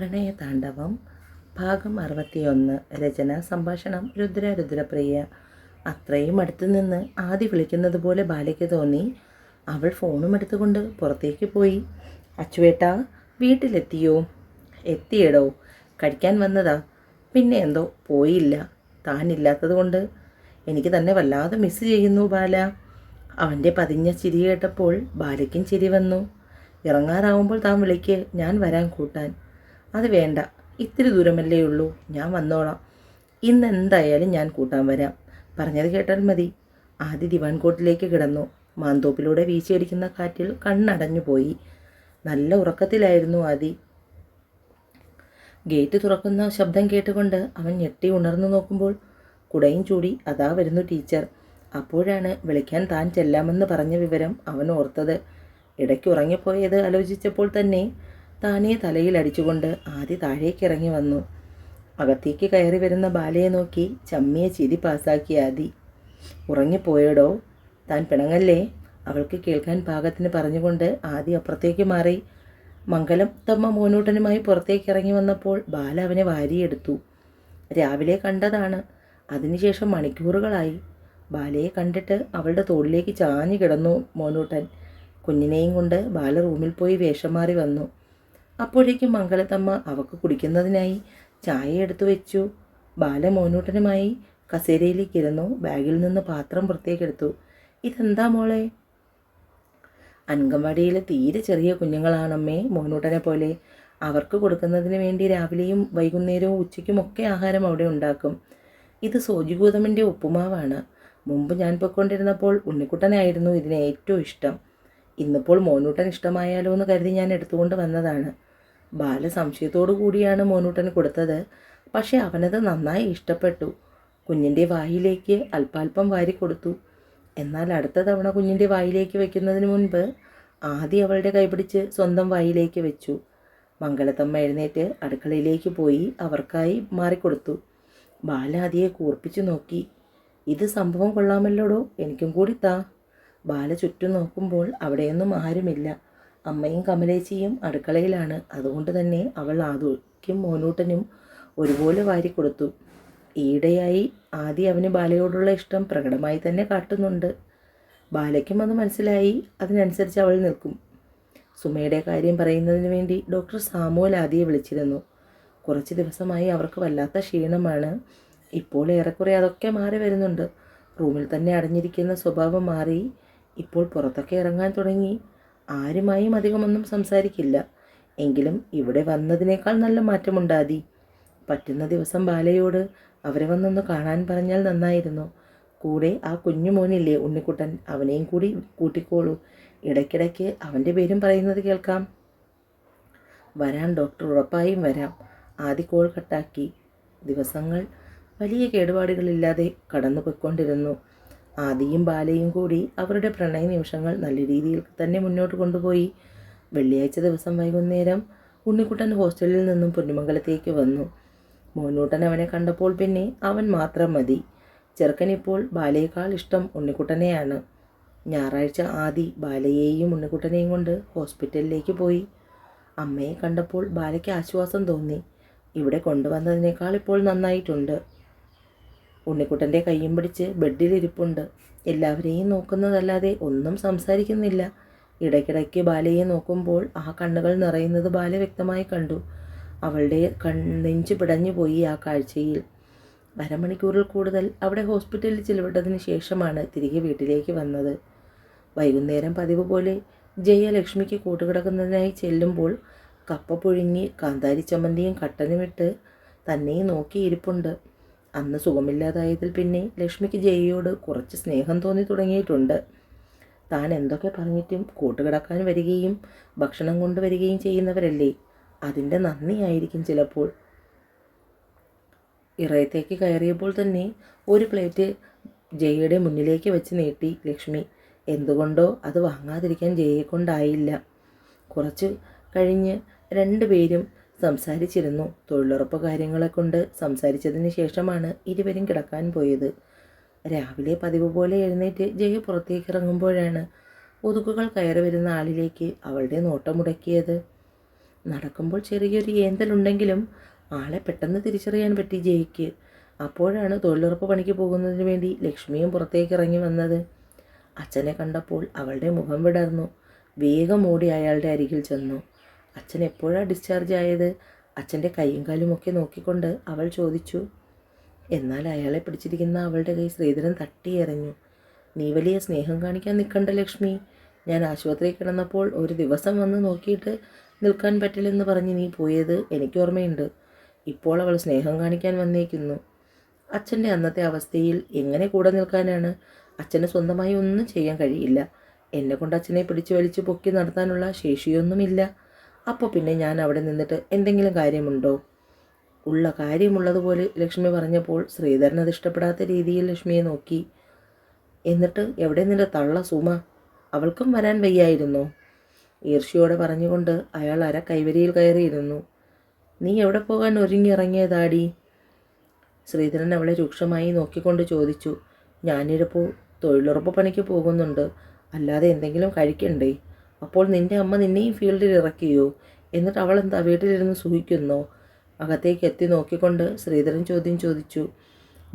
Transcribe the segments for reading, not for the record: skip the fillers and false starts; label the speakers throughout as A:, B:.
A: പ്രണയതാണ്ഡവം ഭാഗം 61. രചന സംഭാഷണം രുദ്രപ്രിയ. അത്രയും അടുത്തു നിന്ന് ആദി വിളിക്കുന്നത് പോലെ ബാലയ്ക്ക് തോന്നി. അവൾ ഫോണും എടുത്തുകൊണ്ട് പുറത്തേക്ക് പോയി. അച്ചുവേട്ടാ, വീട്ടിലെത്തിയോ? എത്തിയടോ, കഴിക്കാൻ വന്നതാ. പിന്നെ എന്തോ പോയില്ല. താനില്ലാത്തത് കൊണ്ട് എനിക്ക് തന്നെ വല്ലാതെ മിസ് ചെയ്യുന്നു ബാല. അവൻ്റെ പതിഞ്ഞ ചിരി കേട്ടപ്പോൾ ബാലയ്ക്കും ചിരി വന്നു. ഇറങ്ങാറാവുമ്പോൾ താൻ വിളിക്ക്, ഞാൻ വരാൻ കൂട്ടാൻ. അത് വേണ്ട, ഇത്തിരി ദൂരമല്ലേ ഉള്ളൂ, ഞാൻ വന്നോളാം. ഇന്ന് എന്തായാലും ഞാൻ കൂട്ടാൻ വരാം. പറഞ്ഞത് കേട്ടാൽ മതി. ആദ്യ ദിവാൻ കോട്ടിലേക്ക് കിടന്നു. മാന്തോപ്പിലൂടെ വീശിയടിക്കുന്ന കാറ്റിൽ കണ്ണടഞ്ഞു പോയി. നല്ല ഉറക്കത്തിലായിരുന്നു ആദി. ഗേറ്റ് തുറക്കുന്ന ശബ്ദം കേട്ടുകൊണ്ട് അവൻ ഞെട്ടി ഉണർന്നു നോക്കുമ്പോൾ കുടയും ചൂടി അതാ വരുന്നു ടീച്ചർ. അപ്പോഴാണ് വിളിക്കാൻ താൻ ചെല്ലാമെന്ന് പറഞ്ഞ വിവരം അവൻ ഓർത്തത്. ഇടയ്ക്ക് ഉറങ്ങിപ്പോയത് ആലോചിച്ചപ്പോൾ തന്നെ താനേ തലയിൽ അടിച്ചുകൊണ്ട് ആദി താഴേക്ക് ഇറങ്ങി വന്നു. അകത്തേക്ക് കയറി വരുന്ന ബാലയെ നോക്കി ചമ്മിയ ചിരി പാസാക്കി ആദി. ഉറങ്ങിപ്പോയടോ, താൻ പിണങ്ങല്ലേ? അവൾക്ക് കേൾക്കാൻ പാകത്തിന് പറഞ്ഞുകൊണ്ട് ആദി അപ്പുറത്തേക്ക് മാറി. മംഗലം തമ്മ മോനൂട്ടനുമായി പുറത്തേക്ക് ഇറങ്ങി വന്നപ്പോൾ ബാല അവനെ വാരിയെടുത്തു. രാവിലെ കണ്ടതാണ്. അതിനുശേഷം മണിക്കൂറുകളായി. ബാലയെ കണ്ടിട്ട് അവളുടെ തോളിലേക്ക് ചാഞ്ഞു കിടന്നു മോനൂട്ടൻ. കുഞ്ഞിനെയും കൊണ്ട് ബാല റൂമിൽ പോയി വേഷം മാറി വന്നു. അപ്പോഴേക്കും മംഗലത്തമ്മ അവക്ക് കുടിക്കുന്നതിനായി ചായ എടുത്തു വെച്ചു. ബാല മോനൂട്ടനുമായി കസേരയിലേക്ക് ഇരുന്നു. ബാഗിൽ നിന്ന് പാത്രം പുറത്തേക്കെടുത്തു. ഇതെന്താ മോളെ? അംഗൻവാടിയിലെ തീരെ ചെറിയ കുഞ്ഞുങ്ങളാണമ്മേ മോനൂട്ടനെ പോലെ. അവർക്ക് കൊടുക്കുന്നതിന് വേണ്ടി രാവിലെയും വൈകുന്നേരവും ഉച്ചയ്ക്കുമൊക്കെ ആഹാരം അവിടെ ഉണ്ടാക്കും. ഇത് സോജി ഗോതമ്പിൻ്റെ ഉപ്പുമാവാണ്. മുമ്പ് ഞാൻ പൊയ്ക്കൊണ്ടിരുന്നപ്പോൾ ഉണ്ണിക്കുട്ടനായിരുന്നു ഇതിന് ഏറ്റവും ഇഷ്ടം. ഇന്നിപ്പോൾ മോനൂട്ടൻ ഇഷ്ടമായാലോ എന്ന് കരുതി ഞാൻ എടുത്തുകൊണ്ട് വന്നതാണ്. ബാല സംശയത്തോടു കൂടിയാണ് മോനൂട്ടന് കൊടുത്തത്. പക്ഷെ അവനത് നന്നായി ഇഷ്ടപ്പെട്ടു. കുഞ്ഞിൻ്റെ വായിലേക്ക് അല്പാൽപ്പം വാരി കൊടുത്തു. എന്നാൽ അടുത്ത തവണ കുഞ്ഞിൻ്റെ വായിലേക്ക് വയ്ക്കുന്നതിന് മുൻപ് ആദ്യം അവളുടെ കൈപിടിച്ച് സ്വന്തം വായിലേക്ക് വെച്ചു. മംഗലത്തമ്മ എഴുന്നേറ്റ് അടുക്കളയിലേക്ക് പോയി അവർക്കായി മാറിക്കൊടുത്തു. ബാല ആദിയെ കൂർപ്പിച്ചു നോക്കി. ഇത് സംഭവം കൊള്ളാമല്ലോടോ, എനിക്കും കൂടി താ. ബാല ചുറ്റും നോക്കുമ്പോൾ അവിടെയൊന്നും ആരുമില്ല. അമ്മയും കമലേച്ചിയും അടുക്കളയിലാണ്. അതുകൊണ്ട് തന്നെ അവൾ ആദിക്കും മോനൂട്ടനും ഒരുപോലെ വാരിക്കൊടുത്തു. ഈയിടെയായി ആദി അവന് ബാലയോടുള്ള ഇഷ്ടം പ്രകടമായി തന്നെ കാട്ടുന്നുണ്ട്. ബാലയ്ക്കും അത് മനസ്സിലായി. അതിനനുസരിച്ച് അവൾ നിൽക്കും. സുമയുടെ കാര്യം പറയുന്നതിന് വേണ്ടി ഡോക്ടർ സാമുവൽ ആദിയെ വിളിച്ചിരുന്നു. കുറച്ച് ദിവസമായി അവർക്ക് വല്ലാത്ത ക്ഷീണമാണ്. ഇപ്പോൾ ഏറെക്കുറെ അതൊക്കെ മാറി വരുന്നുണ്ട്. റൂമിൽ തന്നെ അടഞ്ഞിരിക്കുന്ന സ്വഭാവം മാറി ഇപ്പോൾ പുറത്തൊക്കെ ഇറങ്ങാൻ തുടങ്ങി. ആരുമായും അധികമൊന്നും സംസാരിക്കില്ല. എങ്കിലും ഇവിടെ വന്നതിനേക്കാൾ നല്ല മാറ്റമുണ്ടാതി. പറ്റുന്ന ദിവസം ബാലയോട് അവരെ വന്നൊന്ന് കാണാൻ പറഞ്ഞാൽ നന്നായിരുന്നു. കൂടെ ആ കുഞ്ഞു മോനില്ലേ ഉണ്ണിക്കുട്ടൻ, അവനെയും കൂടി കൂട്ടിക്കോളൂ. ഇടയ്ക്കിടയ്ക്ക് അവൻ്റെ പേരും പറയുന്നത് കേൾക്കാം. വരാം ഡോക്ടർ, ഉറപ്പായും വരാം. ആദ്യ കോൾ കട്ടാക്കി. ദിവസങ്ങൾ വലിയ കേടുപാടുകളില്ലാതെ കടന്നു പോയിക്കൊണ്ടിരുന്നു. ആദിയും ബാലയും കൂടി അവരുടെ പ്രണയ നിമിഷങ്ങൾ നല്ല രീതിയിൽ തന്നെ മുന്നോട്ട് കൊണ്ടുപോയി. വെള്ളിയാഴ്ച ദിവസം വൈകുന്നേരം ഉണ്ണിക്കുട്ടൻ ഹോസ്റ്റലിൽ നിന്നും പൊന്നുമംഗലത്തേക്ക് വന്നു. മോനൂട്ടൻ അവനെ കണ്ടപ്പോൾ പിന്നെ അവൻ മാത്രം മതി. ചെറുക്കനിപ്പോൾ ബാലയേക്കാൾ ഇഷ്ടം ഉണ്ണിക്കുട്ടനെയാണ്. ഞായറാഴ്ച ആദി ബാലയെയും ഉണ്ണിക്കുട്ടനെയും കൊണ്ട് ഹോസ്പിറ്റലിലേക്ക് പോയി. അമ്മയെ കണ്ടപ്പോൾ ബാലയ്ക്ക് ആശ്വാസം തോന്നി. ഇവിടെ കൊണ്ടുവന്നതിനേക്കാൾ ഇപ്പോൾ നന്നായിട്ടുണ്ട്. ഉണ്ണിക്കുട്ടൻ്റെ കയ്യും പിടിച്ച് ബെഡിലിരിപ്പുണ്ട്. എല്ലാവരെയും നോക്കുന്നതല്ലാതെ ഒന്നും സംസാരിക്കുന്നില്ല. ഇടയ്ക്കിടയ്ക്ക് ബാലയെ നോക്കുമ്പോൾ ആ കണ്ണുകൾ നിറയുന്നത് ബാല വ്യക്തമായി കണ്ടു. അവളുടെ നെഞ്ചു പിടഞ്ഞു പോയി ആ കാഴ്ചയിൽ. അരമണിക്കൂറിൽ കൂടുതൽ അവിടെ ഹോസ്പിറ്റലിൽ ചിലവിട്ടതിന് ശേഷമാണ് തിരികെ വീട്ടിലേക്ക് വന്നത്. വൈകുന്നേരം പതിവ് പോലെ ജയലക്ഷ്മിക്ക് കൂട്ടുകിടക്കുന്നതിനായി ചെല്ലുമ്പോൾ കപ്പ പുഴുങ്ങി കാന്താരി ചമ്മന്തിയും കട്ടനുമിട്ട് തന്നെ നോക്കിയിരിപ്പുണ്ട്. അന്ന് സുഖമില്ലാതായതിൽ പിന്നെ ലക്ഷ്മിക്ക് ജയയോട് കുറച്ച് സ്നേഹം തോന്നി തുടങ്ങിയിട്ടുണ്ട്. താൻ എന്തൊക്കെ പറഞ്ഞിട്ടും കൂട്ടുകിടക്കാൻ വരികയും ഭക്ഷണം കൊണ്ടുവരികയും ചെയ്യുന്നവരല്ലേ, അതിൻ്റെ നന്ദിയായിരിക്കും ചിലപ്പോൾ. ഇറയത്തേക്ക് കയറിയപ്പോൾ തന്നെ ഒരു പ്ലേറ്റ് ജയയുടെ മുന്നിലേക്ക് വെച്ച് നീട്ടി ലക്ഷ്മി. എന്തുകൊണ്ടോ അത് വാങ്ങാതിരിക്കാൻ ജയയെക്കൊണ്ടായില്ല. കുറച്ച് കഴിഞ്ഞ് രണ്ടുപേരും സംസാരിച്ചിരുന്നു. തൊഴിലുറപ്പ് കാര്യങ്ങളെ കൊണ്ട് സംസാരിച്ചതിന് ശേഷമാണ് ഇരുവരും കിടക്കാൻ പോയത്. രാവിലെ പതിവ് പോലെ എഴുന്നേറ്റ് ജയ പുറത്തേക്ക് ഇറങ്ങുമ്പോഴാണ് ഒതുക്കുകൾ കയറി വരുന്ന ആളിലേക്ക് അവളുടെ നോട്ടം മുടക്കിയത്. നടക്കുമ്പോൾ ചെറിയൊരു ഏന്തലുണ്ടെങ്കിലും ആളെ പെട്ടെന്ന് തിരിച്ചറിയാൻ പറ്റി ജയ്ക്ക്. അപ്പോഴാണ് തൊഴിലുറപ്പ് പണിക്ക് പോകുന്നതിന് വേണ്ടി ലക്ഷ്മിയും പുറത്തേക്ക് ഇറങ്ങി വന്നത്. അച്ഛനെ കണ്ടപ്പോൾ അവളുടെ മുഖം വിടർന്നു. വേഗം ഓടി അയാളുടെ അരികിൽ ചെന്നു. അച്ഛൻ എപ്പോഴാണ് ഡിസ്ചാർജ് ആയത്? അച്ഛൻ്റെ കൈയും കാലുമൊക്കെ നോക്കിക്കൊണ്ട് അവൾ ചോദിച്ചു. എന്നാൽ അയാളെ പിടിച്ചിരിക്കുന്ന അവളുടെ കൈ ശ്രീധരൻ തട്ടിയെറിഞ്ഞു. നീ വലിയ സ്നേഹം കാണിക്കാൻ നിൽക്കണ്ട ലക്ഷ്മി. ഞാൻ ആശുപത്രിയിൽ കിടന്നപ്പോൾ ഒരു ദിവസം വന്ന് നോക്കിയിട്ട് നിൽക്കാൻ പറ്റില്ലെന്ന് പറഞ്ഞ് നീ പോയത് എനിക്കോർമ്മയുണ്ട്. ഇപ്പോൾ അവൾ സ്നേഹം കാണിക്കാൻ വന്നേക്കുന്നു. അച്ഛൻ്റെ അന്നത്തെ അവസ്ഥയിൽ എങ്ങനെ കൂടെ നിൽക്കാനാണ്? അച്ഛന് സ്വന്തമായി ഒന്നും ചെയ്യാൻ കഴിയില്ല. എന്നെക്കൊണ്ട് അച്ഛനെ പിടിച്ചു വലിച്ചു പൊക്കി നടത്താനുള്ള ശേഷിയൊന്നുമില്ല. അപ്പോൾ പിന്നെ ഞാൻ അവിടെ നിന്നിട്ട് എന്തെങ്കിലും കാര്യമുണ്ടോ? ഉള്ള കാര്യമുള്ളതുപോലെ ലക്ഷ്മി പറഞ്ഞപ്പോൾ ശ്രീധരൻ അത് ഇഷ്ടപ്പെടാത്ത രീതിയിൽ ലക്ഷ്മിയെ നോക്കി. എന്നിട്ട് എവിടെ നിന്റെ തള്ള സുമ? അവൾക്കും വരാൻ വയ്യായിരുന്നോ? ഈർഷ്യയോടെ പറഞ്ഞുകൊണ്ട് അയാൾ അര കൈവരിയിൽ കയറിയിരുന്നു. നീ എവിടെ പോകാൻ ഒരുങ്ങിയിറങ്ങിയതാടി? ശ്രീധരൻ അവളെ രൂക്ഷമായി നോക്കിക്കൊണ്ട് ചോദിച്ചു. ഞാനിപ്പോൾ തൊഴിലുറപ്പ് പണിക്ക് പോകുന്നുണ്ട്. അല്ലാതെ എന്തെങ്കിലും കഴിക്കണ്ടേ? അപ്പോൾ നിന്റെ അമ്മ നിന്നെയും ഫീൽഡിൽ ഇറക്കിയോ? എന്നിട്ട് അവൾ എന്താ വീട്ടിലിരുന്ന് സുഖിക്കുന്നോ? അകത്തേക്ക് എത്തി നോക്കിക്കൊണ്ട് ശ്രീധരൻ ചോദ്യം ചോദിച്ചു.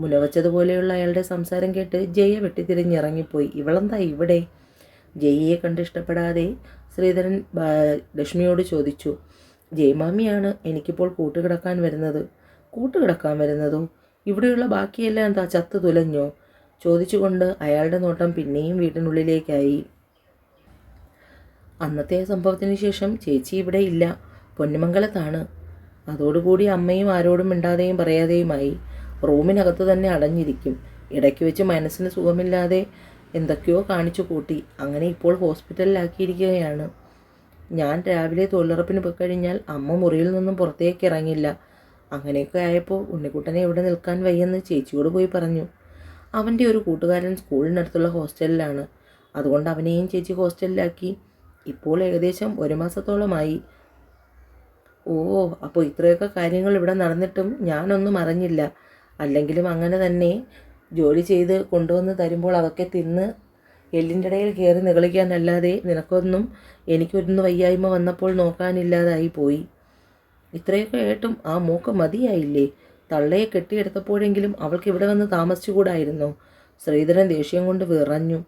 A: മുനവച്ചതുപോലെയുള്ള അയാളുടെ സംസാരം കേട്ട് ജയ വെട്ടിത്തിരിഞ്ഞിറങ്ങിപ്പോയി. ഇവളെന്താ ഇവിടെ? ജയയെ കണ്ട് ഇഷ്ടപ്പെടാതെ ശ്രീധരൻ ലക്ഷ്മിയോട് ചോദിച്ചു. ജയമാമിയാണ് എനിക്കിപ്പോൾ കൂട്ടുകിടക്കാൻ വരുന്നത്. കൂട്ടുകിടക്കാൻ വരുന്നതോ? ഇവിടെയുള്ള ബാക്കിയെല്ലാം എന്താ ചത്തു തുലഞ്ഞോ? ചോദിച്ചുകൊണ്ട് അയാളുടെ നോട്ടം പിന്നെയും വീട്ടിനുള്ളിലേക്കായി. അന്നത്തെ സംഭവത്തിന് ശേഷം ചേച്ചി ഇവിടെ ഇല്ല, പൊന്നുമംഗലത്താണ്. അതോടുകൂടി അമ്മയും ആരോടും മിണ്ടാതെയും പറയാതെയുമായി. റൂമിനകത്ത് തന്നെ അടഞ്ഞിരിക്കും. ഇടയ്ക്ക് വെച്ച് മനസ്സിന് സുഖമില്ലാതെ എന്തൊക്കെയോ കാണിച്ചു കൂട്ടി. അങ്ങനെ ഇപ്പോൾ ഹോസ്പിറ്റലിലാക്കിയിരിക്കുകയാണ്. ഞാൻ രാവിലെ തൊഴിലുറപ്പിന് പോയി കഴിഞ്ഞാൽ അമ്മ മുറിയിൽ നിന്നും പുറത്തേക്ക് ഇറങ്ങില്ല. അങ്ങനെയൊക്കെ ആയപ്പോൾ ഉണ്ണിക്കുട്ടനെ ഇവിടെ നിൽക്കാൻ വയ്യെന്ന് ചേച്ചിയോട് പോയി പറഞ്ഞു. അവൻ്റെ ഒരു കൂട്ടുകാരൻ സ്കൂളിനടുത്തുള്ള ഹോസ്റ്റലിലാണ്. അതുകൊണ്ട് അവനെയും ചേച്ചി ഹോസ്റ്റലിലാക്കി. ഇപ്പോൾ ഏകദേശം 1 മാസത്തോളമായി. ഓ, അപ്പോൾ ഇത്രയൊക്കെ കാര്യങ്ങൾ ഇവിടെ നടന്നിട്ടും ഞാനൊന്നും അറിഞ്ഞില്ല. അല്ലെങ്കിലും അങ്ങനെ തന്നെ ജോലി ചെയ്ത് കൊണ്ടുവന്ന് തരുമ്പോൾ അതൊക്കെ തിന്ന് എല്ലിൻ്റെ ഇടയിൽ കയറി നിഗളിക്കാനല്ലാതെ നിനക്കൊന്നും എനിക്കൊന്ന് വയ്യായ്മ വന്നപ്പോൾ നോക്കാനില്ലാതായി പോയി. ഇത്രയൊക്കെ ആയിട്ടും ആ മൂക്ക് മതിയായില്ലേ? തള്ളയെ കെട്ടിയെടുത്തപ്പോഴെങ്കിലും അവൾക്ക് ഇവിടെ വന്ന് താമസിച്ചുകൂടായിരുന്നോ? ശ്രീധരൻ ദേഷ്യം കൊണ്ട് വിറഞ്ഞു.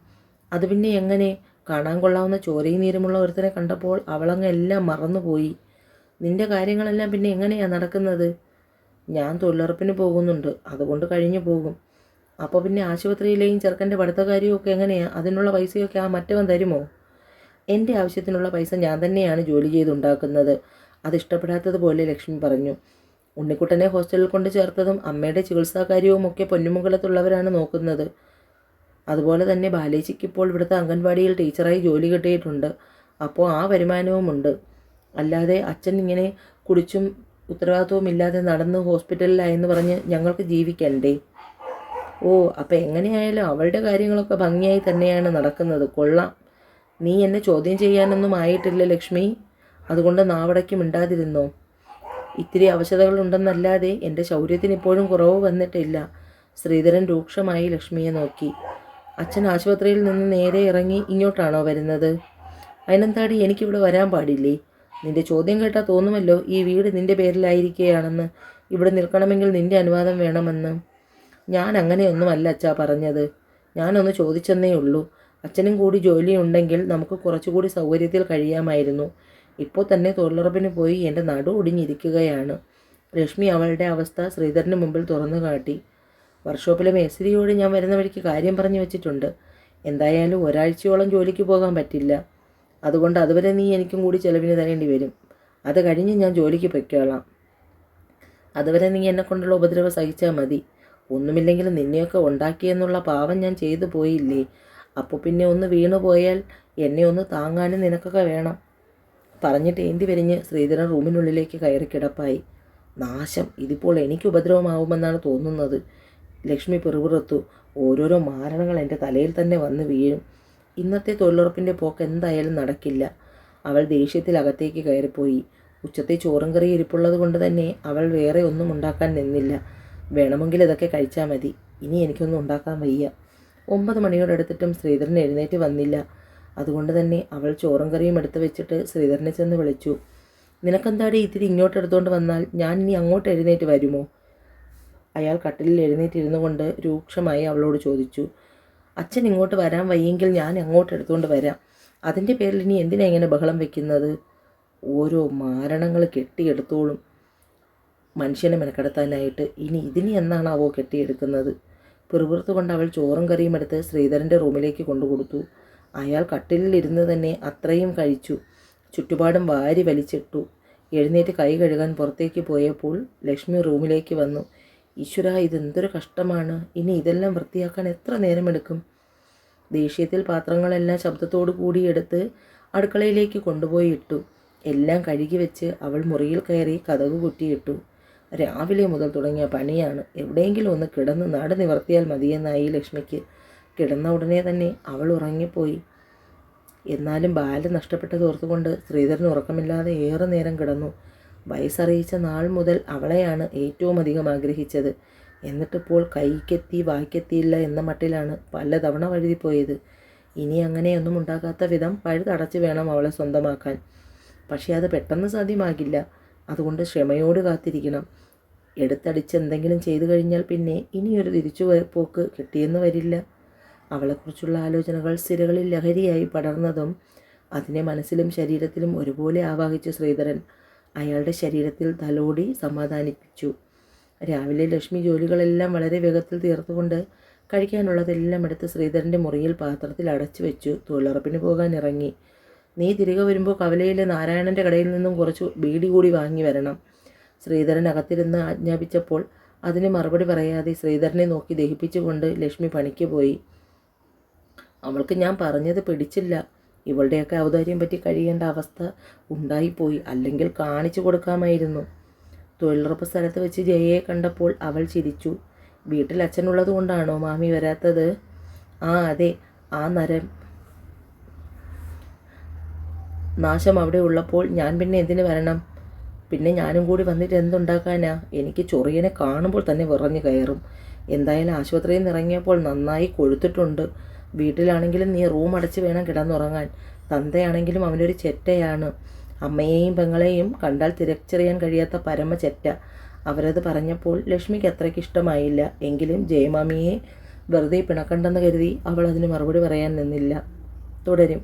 A: അത് പിന്നെ എങ്ങനെ? കാണാൻ കൊള്ളാവുന്ന ചോരയും നീരുമുള്ള ഒരുത്തനെ കണ്ടപ്പോൾ അവളങ്ങ് എല്ലാം മറന്നുപോയി. നിന്റെ കാര്യങ്ങളെല്ലാം പിന്നെ എങ്ങനെയാണ് നടക്കുന്നത്? ഞാൻ തൊഴിലുറപ്പിന് പോകുന്നുണ്ട്, അതുകൊണ്ട് കഴിഞ്ഞു പോകും. അപ്പോൾ പിന്നെ ആശുപത്രിയിലെയും ചെറുക്കൻ്റെ പഠിത്തക്കാരിയും ഒക്കെ എങ്ങനെയാണ്? അതിനുള്ള പൈസയൊക്കെ ആ മറ്റവൻ തരുമോ? എൻ്റെ ആവശ്യത്തിനുള്ള പൈസ ഞാൻ തന്നെയാണ് ജോലി ചെയ്തുണ്ടാക്കുന്നത്. അതിഷ്ടപ്പെടാത്തതുപോലെ ലക്ഷ്മി പറഞ്ഞു. ഉണ്ണിക്കുട്ടനെ ഹോസ്റ്റലിൽ കൊണ്ട് ചേർത്തതും അമ്മയുടെ ചികിത്സാകാര്യവും ഒക്കെ പൊന്നുമംഗലത്തുള്ളവരാണ് നോക്കുന്നത്. അതുപോലെ തന്നെ ബാലേച്ചിക്ക് ഇപ്പോൾ ഇവിടുത്തെ അംഗൻവാടിയിൽ ടീച്ചറായി ജോലി കിട്ടിയിട്ടുണ്ട്. അപ്പോൾ ആ വരുമാനവുമുണ്ട്. അല്ലാതെ അച്ഛൻ ഇങ്ങനെ കുടിച്ചും ഉത്തരവാദിത്വവും ഇല്ലാതെ നടന്ന് ഹോസ്പിറ്റലിലായെന്ന് പറഞ്ഞ് ഞങ്ങൾക്ക് ജീവിക്കണ്ടേ? ഓ, അപ്പോൾ എങ്ങനെയായാലും അവളുടെ കാര്യങ്ങളൊക്കെ ഭംഗിയായി തന്നെയാണ് നടക്കുന്നത്. കൊള്ളാം. നീ എന്നെ ചോദ്യം ചെയ്യാനൊന്നും ആയിട്ടില്ല ലക്ഷ്മി. അതുകൊണ്ട് നാവടയ്ക്ക് മിണ്ടാതിരുന്നോ. ഇത്തിരി അവശതകളുണ്ടെന്നല്ലാതെ എൻ്റെ ശൗര്യത്തിന് ഇപ്പോഴും കുറവ് വന്നിട്ടില്ല. ശ്രീധരൻ രൂക്ഷമായി ലക്ഷ്മിയെ നോക്കി. അച്ഛൻ ആശുപത്രിയിൽ നിന്ന് നേരെ ഇറങ്ങി ഇങ്ങോട്ടാണോ വരുന്നത്? അതിനെന്താടി എനിക്കിവിടെ വരാൻ പാടില്ലേ? നിന്റെ ചോദ്യം കേട്ടാൽ തോന്നുമല്ലോ ഈ വീട് നിന്റെ പേരിലായിരിക്കുകയാണെന്ന്. ഇവിടെ നിൽക്കണമെങ്കിൽ നിന്റെ അനുവാദം വേണമെന്ന്. ഞാൻ അങ്ങനെയൊന്നുമല്ല അച്ഛാ പറഞ്ഞത്. ഞാനൊന്ന് ചോദിച്ചെന്നേ ഉള്ളൂ. അച്ഛനും കൂടി ജോലിയുണ്ടെങ്കിൽ നമുക്ക് കുറച്ചുകൂടി സൗകര്യത്തിൽ കഴിയാമായിരുന്നു. ഇപ്പോൾ തന്നെ തൊഴിലുറപ്പിന് പോയി എൻ്റെ നടു ഒടിഞ്ഞിരിക്കുകയാണ്. ലക്ഷ്മി അവളുടെ അവസ്ഥ ശ്രീധരന് മുമ്പിൽ തുറന്നു കാട്ടി. വർക്ക്ഷോപ്പിലെ മേസ്തിരിയോട് ഞാൻ വരുന്ന വഴിക്ക് കാര്യം പറഞ്ഞു വെച്ചിട്ടുണ്ട്. എന്തായാലും ഒരാഴ്ചയോളം ജോലിക്ക് പോകാൻ പറ്റില്ല. അതുകൊണ്ട് അതുവരെ നീ എനിക്കും കൂടി ചിലവിന് തരേണ്ടി വരും. അത് കഴിഞ്ഞ് ഞാൻ ജോലിക്ക് പൊയ്ക്കോളാം. അതുവരെ നീ എന്നെക്കൊണ്ടുള്ള ഉപദ്രവം സഹിച്ചാൽ മതി. ഒന്നുമില്ലെങ്കിലും നിന്നെയൊക്കെ ഉണ്ടാക്കിയെന്നുള്ള പാവം ഞാൻ ചെയ്തു പോയില്ലേ? അപ്പോൾ പിന്നെ ഒന്ന് വീണു പോയാൽ എന്നെ ഒന്ന് താങ്ങാനും നിനക്കൊക്കെ വേണം. പറഞ്ഞിട്ട് ഏന്തി വരിഞ്ഞ് ശ്രീധരൻ റൂമിനുള്ളിലേക്ക് കയറി കിടപ്പായി. നാശം, ഇതിപ്പോൾ എനിക്ക് ഉപദ്രവമാവുമെന്നാണ് തോന്നുന്നത്. ലക്ഷ്മി പിറുപിറുത്തു. ഓരോരോ മാരണങ്ങൾ എൻ്റെ തലയിൽ തന്നെ വന്ന് വീഴും. ഇന്നത്തെ തൊഴിലുറപ്പിൻ്റെ പോക്ക് എന്തായാലും നടക്കില്ല. അവൾ ദേഷ്യത്തിൽ അകത്തേക്ക് കയറിപ്പോയി. ഉച്ചത്തെ ചോറും കറി ഇരിപ്പുള്ളത് കൊണ്ട് തന്നെ അവൾ വേറെ ഒന്നും ഉണ്ടാക്കാൻ നിന്നില്ല. വേണമെങ്കിൽ ഇതൊക്കെ കഴിച്ചാൽ മതി. ഇനി എനിക്കൊന്നും ഉണ്ടാക്കാൻ വയ്യ. 9 മണിയോടടുത്തിട്ടും ശ്രീധരൻ എഴുന്നേറ്റ് വന്നില്ല. അതുകൊണ്ട് തന്നെ അവൾ ചോറും കറിയും എടുത്ത് വെച്ചിട്ട് ശ്രീധരനെ ചെന്ന് വിളിച്ചു. നിനക്കെന്താടി ഇത്തിരി ഇങ്ങോട്ട് എടുത്തുകൊണ്ട് വന്നാൽ ഞാൻ ഇനി അങ്ങോട്ട് എഴുന്നേറ്റ് വരുമോ? അയാൾ കട്ടിലിൽ എഴുന്നേറ്റിരുന്നു കൊണ്ട് രൂക്ഷമായി അവളോട് ചോദിച്ചു. അച്ഛൻ ഇങ്ങോട്ട് വരാൻ വയ്യെങ്കിൽ ഞാൻ അങ്ങോട്ട് എടുത്തുകൊണ്ട് വരാം. അതിൻ്റെ പേരിൽ ഇനി എന്തിനാ ഇങ്ങനെ ബഹളം വെക്കുന്നത്? ഓരോ മാരണങ്ങൾ കെട്ടിയെടുത്തോളും മനുഷ്യനെ മെനക്കെടുത്താനായിട്ട്. ഇനി ഇതിനി എന്നാണാവോ കെട്ടിയെടുക്കുന്നത്? പിറുപിറുത്തുകൊണ്ട് അവൾ ചോറും കറിയും എടുത്ത് ശ്രീധരൻ്റെ റൂമിലേക്ക് കൊണ്ടുകൊടുത്തു. അയാൾ കട്ടിലിൽ ഇരുന്ന് തന്നെ അത്രയും കഴിച്ചു. ചുറ്റുപാടും വാരി വലിച്ചിട്ടു. എഴുന്നേറ്റ് കൈ കഴുകാൻ പുറത്തേക്ക് പോയപ്പോൾ ലക്ഷ്മി റൂമിലേക്ക് വന്നു. ഈശ്വരാ, ഇതെന്തൊരു കഷ്ടമാണ്. ഇനി ഇതെല്ലാം വൃത്തിയാക്കാൻ എത്ര നേരമെടുക്കും? ദേഷ്യത്തിൽ പാത്രങ്ങളെല്ലാം ശബ്ദത്തോടു കൂടി എടുത്ത് അടുക്കളയിലേക്ക് കൊണ്ടുപോയി ഇട്ടു. എല്ലാം കഴുകി വെച്ച് അവൾ മുറിയിൽ കയറി കതക് കുറ്റിയിട്ടു. രാവിലെ മുതൽ തുടങ്ങിയ പണിയാണ്. എവിടെയെങ്കിലും ഒന്ന് കിടന്ന് നാട് നിവർത്തിയാൽ മതിയെന്നായി ലക്ഷ്മിക്ക്. കിടന്ന ഉടനെ തന്നെ അവൾ ഉറങ്ങിപ്പോയി. എന്നാലും ബാല്യം നഷ്ടപ്പെട്ടത് ഓർത്തുകൊണ്ട് ശ്രീധരൻ ഉറക്കമില്ലാതെ ഏറെ നേരം കിടന്നു. വയസ്സറിയിച്ച നാൾ മുതൽ അവളെയാണ് ഏറ്റവും അധികം ആഗ്രഹിച്ചത്. എന്നിട്ടിപ്പോൾ കൈക്കെത്തി വായ്ക്കെത്തിയില്ല എന്ന മട്ടിലാണ് പലതവണ വഴുതിപ്പോയത്. ഇനി അങ്ങനെയൊന്നും ഉണ്ടാകാത്ത വിധം പഴുതടച്ച് വേണം അവളെ സ്വന്തമാക്കാൻ. പക്ഷേ അത് പെട്ടെന്ന് സാധ്യമാകില്ല. അതുകൊണ്ട് ക്ഷമയോട് കാത്തിരിക്കണം. എടുത്തടിച്ച് എന്തെങ്കിലും ചെയ്തു കഴിഞ്ഞാൽ പിന്നെ ഇനിയൊരു തിരിച്ചുപോക്ക് കിട്ടിയെന്ന് വരില്ല. അവളെക്കുറിച്ചുള്ള ആലോചനകൾ സിരകളിൽ ലഹരിയായി പടർന്നതും അതിനെ മനസ്സിലും ശരീരത്തിലും ഒരുപോലെ ആവാഹിച്ചു ശ്രീധരൻ അയാളുടെ ശരീരത്തിൽ തലോടി സമാധാനിപ്പിച്ചു. രാവിലെ ലക്ഷ്മി ജോലികളെല്ലാം വളരെ വേഗത്തിൽ തീർത്തുകൊണ്ട് കഴിക്കാനുള്ളതെല്ലാം എടുത്ത് ശ്രീധരൻ്റെ മുറിയിൽ പാത്രത്തിൽ അടച്ചു വെച്ചു തൊഴിലുറപ്പിന് പോകാൻ ഇറങ്ങി. നീ തിരികെ വരുമ്പോൾ കവലയിലെ നാരായണൻ്റെ കടയിൽ നിന്നും കുറച്ച് ബീഡി കൂടി വാങ്ങി വരണം. ശ്രീധരൻ അകത്തിരുന്ന് ആജ്ഞാപിച്ചപ്പോൾ അതിന് മറുപടി പറയാതെ ശ്രീധരനെ നോക്കി ദഹിപ്പിച്ചുകൊണ്ട് ലക്ഷ്മി പണിക്ക് പോയി. അവൾക്ക് ഞാൻ പറഞ്ഞത് പിടിച്ചില്ല. ഇവളുടെയൊക്കെ ഔദാര്യം പറ്റി കഴിയേണ്ട അവസ്ഥ ഉണ്ടായിപ്പോയി. അല്ലെങ്കിൽ കാണിച്ചു കൊടുക്കാമായിരുന്നു. തൊഴിലുറപ്പ് സ്ഥലത്ത് വെച്ച് ജയയെ കണ്ടപ്പോൾ അവൾ ചിരിച്ചു. വീട്ടിൽ അച്ഛനുള്ളത് കൊണ്ടാണോ മാമി വരാത്തത്? ആ അതെ, ആ നരം നാശം അവിടെ ഉള്ളപ്പോൾ ഞാൻ പിന്നെ എന്തിനു വരണം? പിന്നെ ഞാനും കൂടി വന്നിട്ട് എന്തുണ്ടാക്കാനാ? എനിക്ക് ചൊറിയനെ കാണുമ്പോൾ തന്നെ വിറഞ്ഞു കയറും. എന്തായാലും ആശുപത്രിയിൽ നിന്ന് ഇറങ്ങിയപ്പോൾ നന്നായി കൊഴുത്തിട്ടുണ്ട്. വീട്ടിലാണെങ്കിലും നീ റൂം അടച്ച് വേണം കിടന്നുറങ്ങാൻ. തന്തയാണെങ്കിലും അവനൊരു ചെറ്റയാണ്. അമ്മയെയും പെങ്ങളെയും കണ്ടാൽ തിരിച്ചറിയാൻ കഴിയാത്ത പരമ ചെറ്റ. അവരത് പറഞ്ഞപ്പോൾ ലക്ഷ്മിക്ക് അത്രയ്ക്ക് ഇഷ്ടമായില്ല. എങ്കിലും ജയമാമിയെ വെറുതെ പിണക്കണ്ടെന്ന് കരുതി അവൾ അതിന് മറുപടി പറയാൻ നിന്നില്ല. തുടരും.